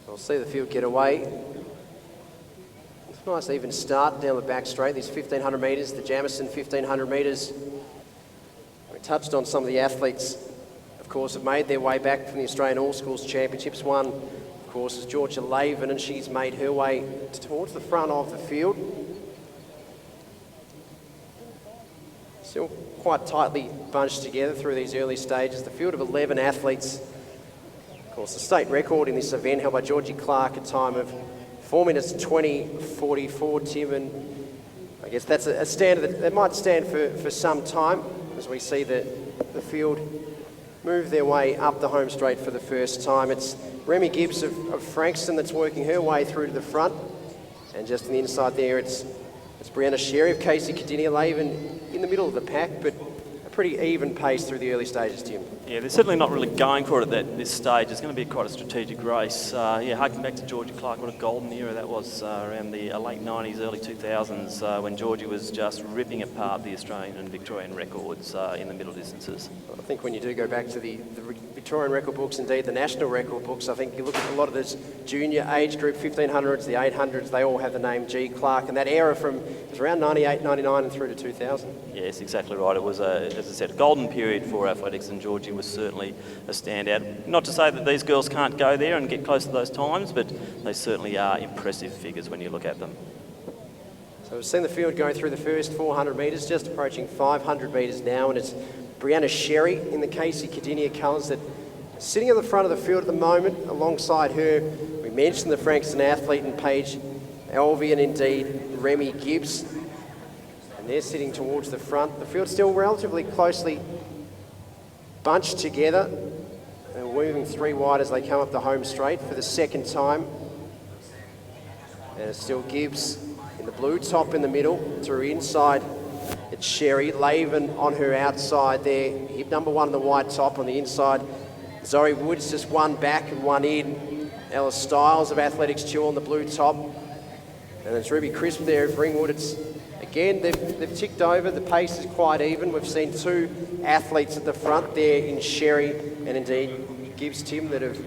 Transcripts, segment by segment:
We'll see the field get away. It's a nice even start down the back straight, these 1,500 metres, the Jamieson 1,500 metres. We touched on some of the athletes, of course, have made their way back from the Australian All Schools Championships. One, of course, is Georgia Laven, and she's made her way towards the front of the field. Still quite tightly bunched together through these early stages. The field of 11 athletes. Of course, the state record in this event held by Georgie Clark, a time of 4 minutes 20:44, Tim, and I guess that's a standard that might stand for some time as we see the field move their way up the home straight for the first time. It's Remy Gibbs of Frankston that's working her way through to the front, and just on the inside there it's Brianna Sherry of Casey Cadinia Laven in the middle of the pack, but a pretty even pace through the early stages, Tim. Yeah, they're certainly not really going for it at this stage. It's going to be quite a strategic race. Harking back to Georgia Clark, what a golden era that was around the late 90s, early 2000s, when Georgie was just ripping apart the Australian and Victorian records in the middle distances. I think when you do go back to the Victorian record books, indeed the national record books, I think you look at a lot of this junior age group, 1500s, the 800s, they all have the name G. Clark, and that era from around 98, 99 and through to 2000. Yes, exactly right. It was, as I said, a golden period for athletics, and Georgie was certainly a standout. Not to say that these girls can't go there and get close to those times, but they certainly are impressive figures when you look at them. So we've seen the field go through the first 400 metres, just approaching 500 metres now, and it's Brianna Sherry in the Casey Cadinia colours that sitting at the front of the field at the moment. Alongside her, we mentioned the Frankston athlete and Paige Elvey, and indeed Remy Gibbs, and they're sitting towards the front. The field's still relatively closely bunched together, and moving three wide as they come up the home straight for the second time. And it's still Gibbs in the blue top in the middle. To her inside, it's Sherry. Laven on her outside there. Hip number one in the white top on the inside. Zoe Woods just one back and one in. Ella Stiles of Athletics Chew on the blue top. And it's Ruby Crisp there of Ringwood. It's again, they've ticked over. The pace is quite even. We've seen two athletes at the front there in Sherry and indeed Gibbs, Tim, that have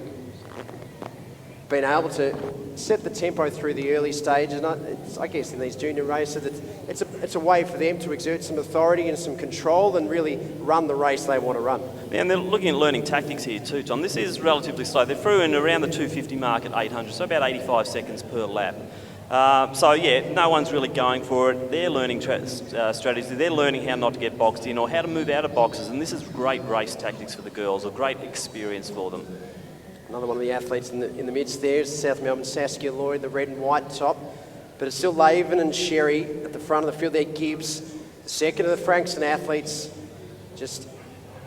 been able to set the tempo through the early stages. And I guess in these junior races, it's a way for them to exert some authority and some control and really run the race they want to run. Yeah, and they're looking at learning tactics here too, Tom. This is relatively slow. They're through in around the 250 mark at 800, so about 85 seconds per lap. No one's really going for it. They're learning strategy. They're learning how not to get boxed in or how to move out of boxes, and this is great race tactics for the girls, a great experience for them. Another one of the athletes in the midst there is South Melbourne Saskia Lloyd, the red and white top, but it's still Laven and Sherry at the front of the field there. Gibbs, the second of the Frankston athletes, just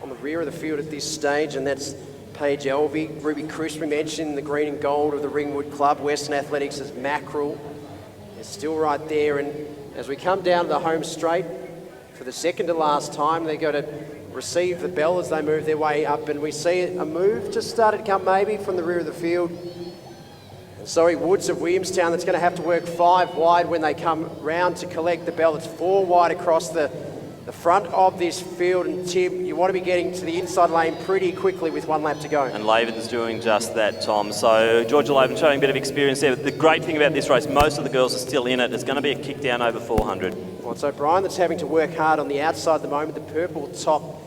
on the rear of the field at this stage, and that's Paige Elvey. Ruby Crisp, we mentioned, the green and gold of the Ringwood Club. Western Athletics is Mackerel. They're still right there, and as we come down to the home straight for the second to last time, they're going to receive the bell as they move their way up, and we see a move just started to come maybe from the rear of the field. And Zoe Woods of Williamstown that's going to have to work 5 wide when they come round to collect the bell. It's 4 wide across the front of this field, and Tim, you want to be getting to the inside lane pretty quickly with 1 lap to go. And Laven's doing just that, Tom. So Georgia Laven showing a bit of experience there. But the great thing about this race, most of the girls are still in it. It's going to be a kick down over 400. Well, it's O'Brien that's having to work hard on the outside at the moment. The purple top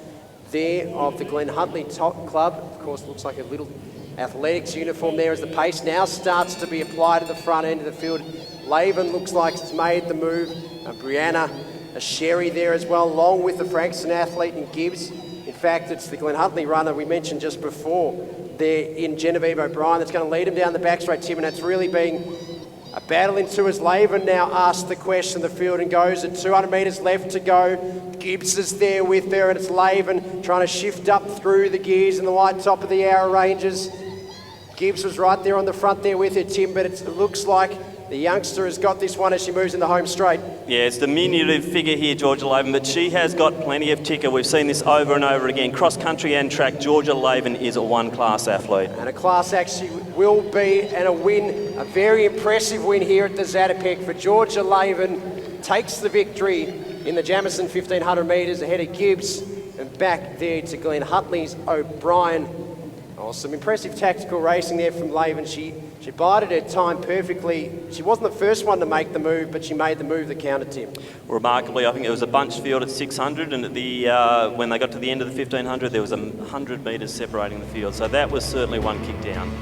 there of the Glen Huntley top club. Of course, looks like a little athletics uniform there as the pace now starts to be applied at the front end of the field. Laven looks like it's made the move. Brianna Sherry there as well, along with the Frankston athlete and Gibbs. In fact, it's the Glen Huntley runner we mentioned just before there in Genevieve O'Brien that's going to lead him down the back straight, Tim, and it's really been a battle into as Laven now asks the question of the field and goes at 200 metres left to go. Gibbs is there with her, and it's Laven trying to shift up through the gears in the white top of the Arrow Rangers. Gibbs was right there on the front there with her, Tim, but it looks like the youngster has got this one as she moves in the home straight. Yeah, it's diminutive figure here, Georgia Laven, but she has got plenty of ticker. We've seen this over and over again. Cross country and track, Georgia Laven is a one-class athlete. And a class act she will be, and a win, a very impressive win here at the Zatopek for Georgia Laven. Takes the victory in the Jamieson 1500 metres ahead of Gibbs, and back there to Glen Huntley's O'Brien. Oh, some impressive tactical racing there from Laven. She She bided her time perfectly. She wasn't the first one to make the move, but she made the move that counted, Tim. Remarkably, I think it was a bunched field at 600, and at the when they got to the end of the 1500, there was 100 metres separating the field. So that was certainly one kick down.